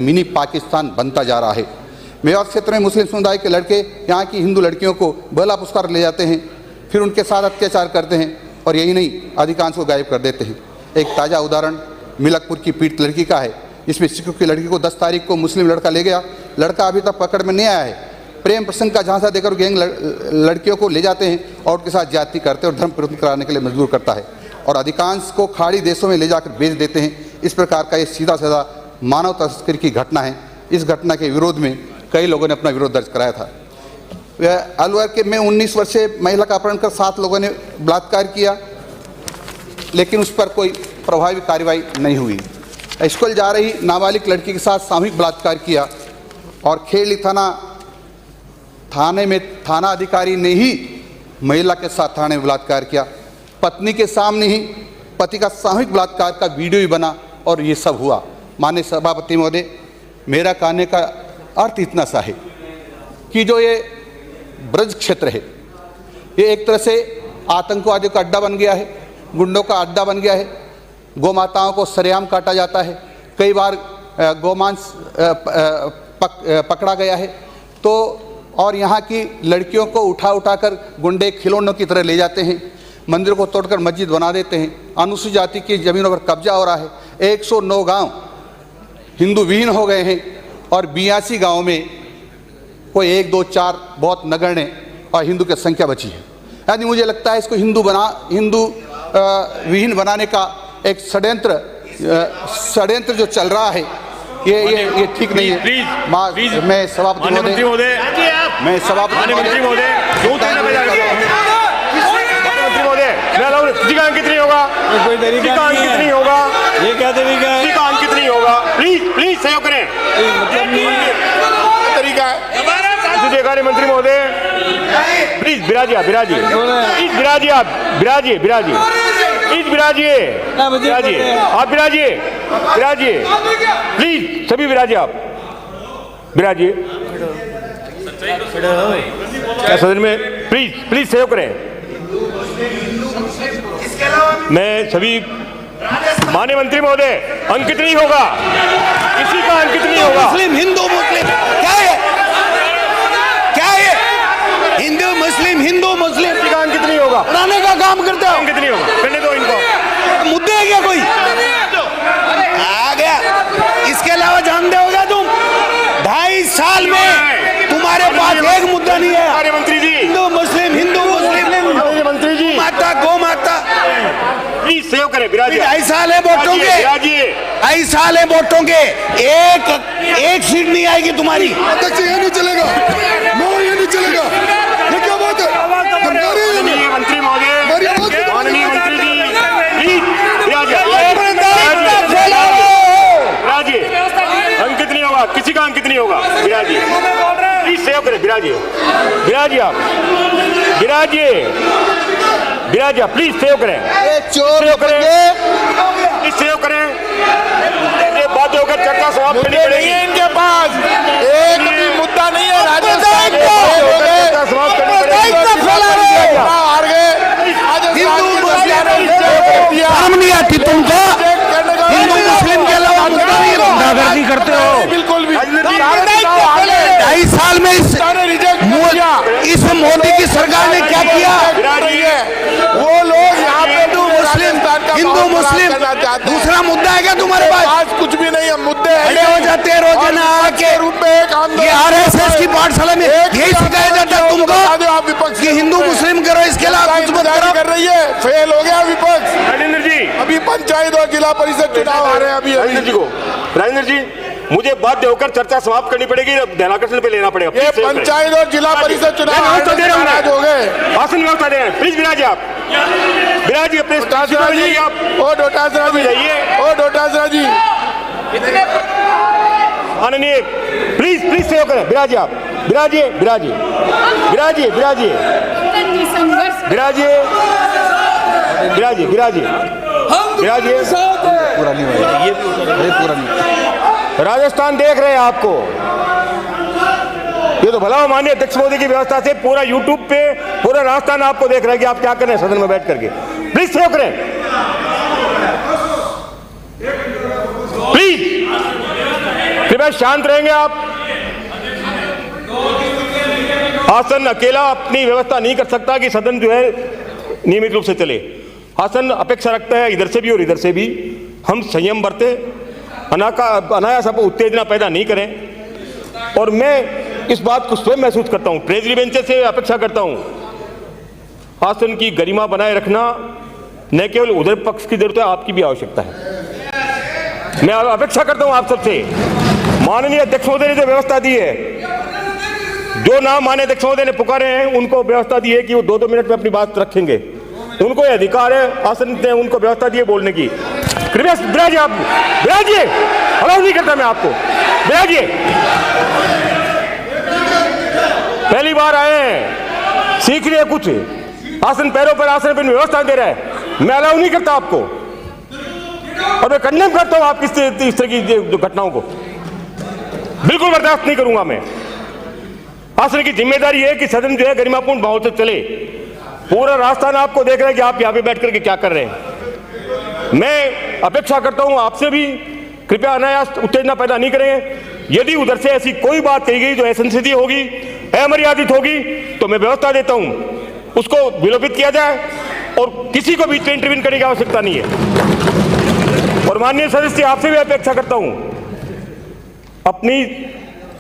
Mini Pakistan बनता जा रहा है। मेवात क्षेत्र में मुस्लिम समुदाय के लड़के यहाँ की हिंदू लड़कियों को बला पुरस्कार ले जाते हैं, फिर उनके साथ अत्याचार करते हैं और यही नहीं, अधिकांश को गायब कर देते हैं। एक ताज़ा उदाहरण मिलकपुर की पीड़ित लड़की का है, जिसमें सिखों की लड़की को 10 तारीख को मुस्लिम लड़का ले गया। लड़का अभी तक पकड़ में नहीं आया है। प्रेम प्रसंग का झांसा देकर गैंग लड़कियों को ले जाते हैं और उनके साथ ज्यादती करते हैं और धर्म परिवर्तन कराने के लिए मजबूर करता है और अधिकांश को खाड़ी देशों में ले जाकर बेच देते हैं। इस प्रकार का ये सीधा साधा मानव तस्करी की घटना है। इस घटना के विरोध में कई लोगों ने अपना विरोध दर्ज कराया था। अलवर के में 19 वर्षीय महिला का अपहरण कर 7 लोगों ने बलात्कार किया, लेकिन उस पर कोई प्रभावी कार्रवाई नहीं हुई। स्कूल जा रही नाबालिग लड़की के साथ सामूहिक बलात्कार किया और खेड़ी थाने में थाना अधिकारी ने ही महिला के साथ थाने में बलात्कार किया। पत्नी के सामने ही पति का सामूहिक बलात्कार का वीडियो भी बना और ये सब हुआ। माननीय सभापति महोदय, मेरा कहने का अर्थ इतना सा है कि जो ये ब्रज क्षेत्र है, ये एक तरह से आतंकवादियों का अड्डा बन गया है, गुंडों का अड्डा बन गया है। गौ माताओं को सरेआम काटा जाता है, कई बार गोमांस पकड़ा गया है। तो और यहाँ की लड़कियों को उठा कर गुंडे खिलौनों की तरह ले जाते हैं, मंदिर को तोड़कर मस्जिद बना देते हैं। अनुसूचित जाति की ज़मीनों पर कब्जा हो रहा है। 109 गांव हिंदू विहीन हो गए हैं और 82 गाँव में कोई 1, 2, 4 बहुत नगण्य और हिंदू की संख्या बची है। यानी मुझे लगता है इसको हिंदू विहीन बनाने का एक षड्यंत्र जो चल रहा है, ये ठीक नहीं है। मैं सभापति महोदय, कितनी होगा, कोई तरीका कितनी होगा, ये क्या तरीका है, कितनी होगा, प्लीज सहयोग करें। तरीका है अधिकारी मंत्री महोदय, प्लीज बिराजिए आप प्लीज सभी बिराजिए आप सदन में प्लीज सहयोग करें। मैं सभी माननीय मंत्री महोदय, अंकित नहीं होगा, किसी का अंकित नहीं होगा। मुस्लिम हिंदू मुस्लिम क्या है हिंदू मुस्लिम किसी का अंकित नहीं होगा, बनाने का काम करते हो। अंकित नहीं होगा, करने दो इनको। मुद्दे है क्या कोई आ गया? इसके अलावा जानते होगा तुम 2.5 साल में तुम्हारे पास एक मुद्दा नहीं है। अरे मंत्री जी, हिंदू मुस्लिम मंत्री जी, माता गौ माता प्लीज सहयोग करें। बिराजिए, 2.5 साल है वोटों के, 2.5 साल है वोटों के, एक सीट नहीं आएगी तुम्हारी। ये नहीं चलेगा, ये नहीं चलेगा। ये क्या बात है? मंत्री महोदय, माननीय मंत्री जी, प्लीज बिराजिए, अंकित नहीं होगा, किसी का अंकित नहीं होगा। बिराजिए, प्लीज सहयोग करें। बिराजिए आप, बिराजिए प्लीज सहयोग करें, सहयोग करें। ये बात होकर चर्चा समाप्त करनी पड़ेगी। इनके पास एक भी मुद्दा नहीं है। राजस्थान शर्म नहीं आती तुमको? हिंदू मुस्लिम के अलावा मुद्दा नहीं, गुंडागर्दी करते हो बिल्कुल भी। 2.5 साल में इस मोदी की सरकार ने क्या किया? वो लोग यहाँ पे हिंदू मुस्लिम दूसरा मुद्दा है क्या तुम्हारे पास? आज कुछ भी नहीं है, मुद्दे खड़े हो जाते हैं रोजाना आके रूप में एक आंदोलन। ये RSS की पाठशाला में यही सिखाया जाता है तुमको आप विपक्ष कि हिंदू मुस्लिम करो, इसके अलावा कुछ मत करो। कर रही है, फेल हो गया विपक्ष। राजेंद्र जी, अभी पंचायत और जिला परिषद चुनाव आ रहे हैं। अभी राजेंद्र जी, मुझे बाध्य होकर चर्चा समाप्त करनी पड़ेगी, ध्यानाकर्षण पे लेना पड़ेगा। ये पंचायत और जिला परिषद चुनाव हो गए, भाषण व्यवस्था दे रहे हैं। प्लीज बिराजिए आप, प्लीज डोटासरा जी, ओ डोटासरा जी, माननीय प्लीज सहयोग करें। बिराजिए आप, बिराजिए पूरा नहीं हुआ, ये पूरा नहीं। राजस्थान देख रहे हैं आपको, ये तो भला माननीय अध्यक्ष मोदी की व्यवस्था से पूरा यूट्यूब पे पूरा राजस्थान आपको देख रहा है कि आप क्या कर रहे हैं सदन में बैठ करके। प्लीज सहयोग करें, प्लीज कृपया शांत रहेंगे आप। आसन अकेला अपनी व्यवस्था नहीं कर सकता कि सदन जो है नियमित रूप से चले। आसन अपेक्षा रखता है इधर से भी और इधर से भी। हम संयम बरते, अनायास आपको उत्तेजना पैदा नहीं करें। और मैं इस बात को स्वयं महसूस करता हूं, ट्रेजरी बेंचेस से अपेक्षा करता हूं आसन की गरिमा बनाए रखना न केवल उधर पक्ष की जरूरत है, आपकी भी आवश्यकता है। मैं अपेक्षा करता हूं आप सबसे, माननीय अध्यक्ष महोदय ने जो व्यवस्था दी है, जो नाम माननीय अध्यक्ष महोदय ने पुकारे हैं, उनको व्यवस्था दी है कि वो 2-2 मिनट में अपनी बात रखेंगे। उनको ये अधिकार है, आसन ने उनको व्यवस्था दी है बोलने की। कृपया विराजिए, आप विराजिए, अलाउ नहीं करता मैं आपको, विराजिए। पहली बार आए हैं, सीख रहे हैं कुछ, आसन पैरों पर आसन पर व्यवस्था दे रहा है, मैं अलाउ नहीं करता आपको। और मैं कंडेम करता हूं आप इस तरह की जो घटनाओं को बिल्कुल बर्दाश्त नहीं करूंगा मैं। आसन की जिम्मेदारी है कि सदन जो है गरिमापूर्ण भाव से चले। पूरा राजस्थान आपको देख रहा है कि आप यहां पे बैठ करके क्या कर रहे हैं। मैं अपेक्षा करता हूं आपसे भी, कृपया अनायास उत्तेजना पैदा नहीं करें। यदि उधर से ऐसी कोई बात कही गई जो असंसदीय होगी, अमर्यादित होगी, तो मैं व्यवस्था देता हूं उसको विलोपित किया जाए और किसी को बीच में इंटरवीन करने की आवश्यकता नहीं है। और माननीय सदस्य, आपसे भी अपेक्षा करता हूं अपनी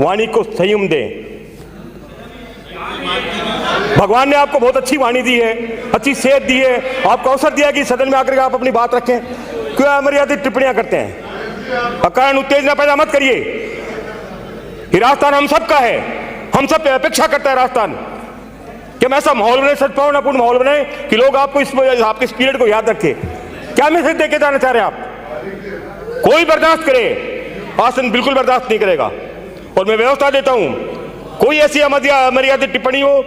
वाणी को संयम दें। भगवान ने आपको बहुत अच्छी वाणी दी है, अच्छी सेहत दी है, आपको अवसर दिया कि सदन में आकर के आप अपनी बात रखें। क्यों अमर्यादित टिप्पणियां करते हैं? अकारण उत्तेजना पैदा मत करिए। ये राजस्थान हम सबका है, हम सब पे अपेक्षा करता है राजस्थान कि हम ऐसा माहौल बने, सद्भावनापूर्ण माहौल बने कि लोग आपको आपके इस पीरियड को याद रखें। क्या मैसेज देके जाना चाह रहे हैं आप? कोई बर्दाश्त करे, आसन बिल्कुल बर्दाश्त नहीं करेगा। और मैं व्यवस्था देता हूं, कोई ऐसी अमर्यादित टिप्पणी हो,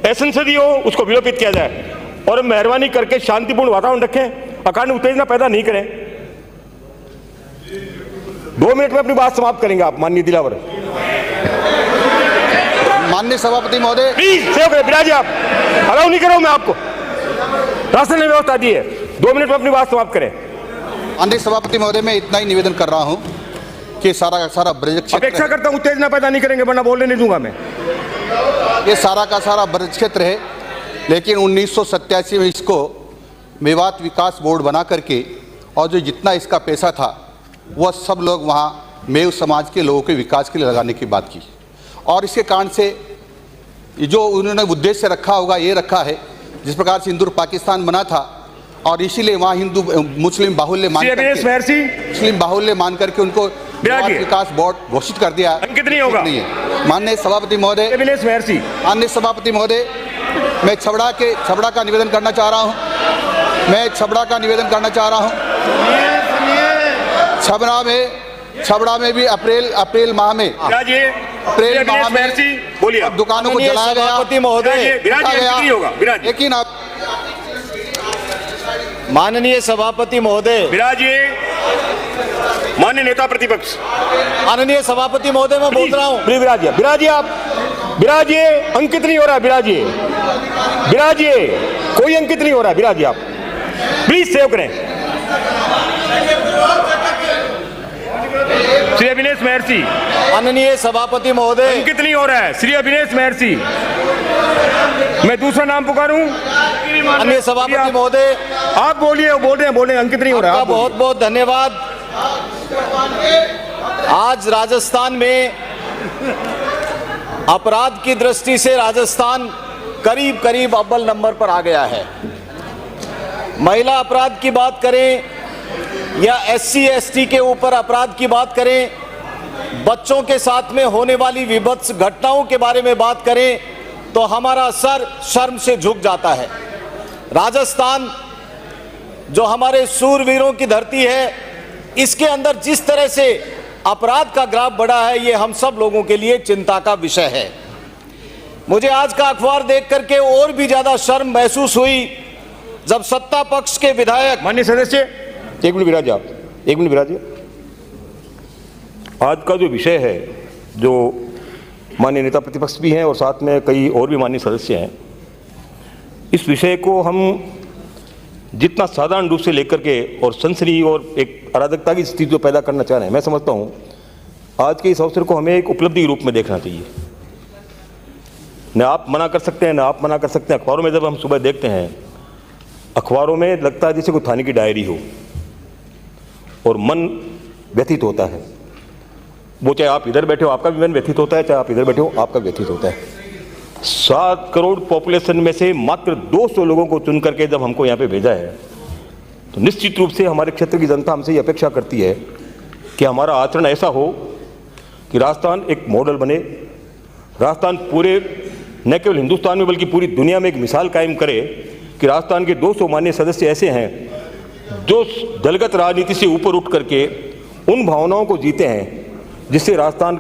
असंसदीय हो, उसको विलोपित किया जाए। और मेहरबानी करके शांतिपूर्ण वातावरण रखें, अकारण उत्तेजना पैदा नहीं करें। 2 मिनट में अपनी बात समाप्त करेंगे आप, माननीय दिलावर। माननीय सभापति महोदय, प्लीज सेव करें, विराजिए आप, अलाउ नहीं कर रहा हूं मैं आपको। राष्ट्र ने व्यवस्था दी है, 2 मिनट में अपनी बात समाप्त करें। माननीय सभापति महोदय, मैं इतना ही निवेदन कर रहा हूं कि सारा का सारा ब्रज क्षेत्र, अपेक्षा करता हूं उत्तेजना पैदा नहीं करेंगे, वरना बोलने नहीं दूंगा मैं। ये सारा का सारा ब्रज क्षेत्र है, लेकिन 1987 में इसको मेवात विकास बोर्ड बना करके और जो जितना इसका पैसा था वह सब लोग वहाँ मेव समाज के लोगों के विकास के लिए लगाने की बात की। और इसके कारण से जो उन्होंने उद्देश्य रखा होगा, ये रखा है जिस प्रकार से हिंदू पाकिस्तान बना था, और इसीलिए वहाँ हिंदू मुस्लिम बाहुल्य मान करके उनको विकास बोर्ड घोषित कर दिया। अंकित नहीं होगा। माननीय सभापति महोदय, माननीय सभापति महोदय, मैं छबड़ा का निवेदन करना चाह रहा हूँ। छबड़ा में भी अप्रैल माह में दुकानों को जलाया गया। लेकिन आप माननीय सभापति महोदय, माननीय नेता प्रतिपक्ष, माननीय सभापति महोदय, मैं बोल रहा हूँ। विराजिए आप, विराजिए, अंकित नहीं हो रहा, विराजिए, कोई अंकित नहीं हो रहा, विराजिए आप, प्लीज सेव करें। श्री अभिनेश महर्षि, माननीय सभापति महोदय, अंकित नहीं हो रहा है, श्री अभिनेश महर्षि। मैं दूसरा नाम पुकारूं? माननीय सभापति महोदय, आप बोलिए, बोल रहे हैं, अंकित नहीं हो रहा। आपका बहुत बहुत धन्यवाद। आज राजस्थान में अपराध की दृष्टि से राजस्थान करीब करीब अव्वल नंबर पर आ गया है। महिला अपराध की बात करें या SC ST के ऊपर अपराध की बात करें, बच्चों के साथ में होने वाली विभत्स घटनाओं के बारे में बात करें, तो हमारा सर शर्म से झुक जाता है। राजस्थान जो हमारे सूरवीरों की धरती है, इसके अंदर जिस तरह से अपराध का ग्राफ बढ़ा है, ये हम सब लोगों के लिए चिंता का विषय है। मुझे आज का अखबार देख करके और भी ज्यादा शर्म महसूस हुई जब सत्ता पक्ष के विधायक। माननीय सदस्य, एक मिनट विराजिए आप, एक मिनट विराजिए। आज का जो विषय है, जो माननीय नेता प्रतिपक्ष भी हैं और साथ में कई और भी माननीय सदस्य हैं, इस विषय को हम जितना साधारण रूप से लेकर के और सनसनी और एक अराजकता की स्थिति जो पैदा करना चाह रहे हैं, मैं समझता हूं आज के इस अवसर को हमें एक उपलब्धि के रूप में देखना चाहिए। न आप मना कर सकते हैं, न आप मना कर सकते हैं। अखबारों में जब हम सुबह देखते हैं, अखबारों में लगता है जैसे कोई थाने की डायरी हो और मन व्यथित होता है। वो चाहे आप इधर बैठे हो आपका भी मन व्यथित होता है, चाहे आप इधर बैठे हो आपका व्यथित होता है। 7 करोड़ पॉपुलेशन में से मात्र 200 लोगों को चुन करके जब हमको यहाँ पे भेजा है, तो निश्चित रूप से हमारे क्षेत्र की जनता हमसे ये अपेक्षा करती है कि हमारा आचरण ऐसा हो कि राजस्थान एक मॉडल बने, राजस्थान पूरे न केवल हिंदुस्तान में बल्कि पूरी दुनिया में एक मिसाल कायम करे कि राजस्थान के 200 माननीय सदस्य ऐसे हैं जो दलगत राजनीति से ऊपर उठ करके उन भावनाओं को जीते हैं जिससे राजस्थान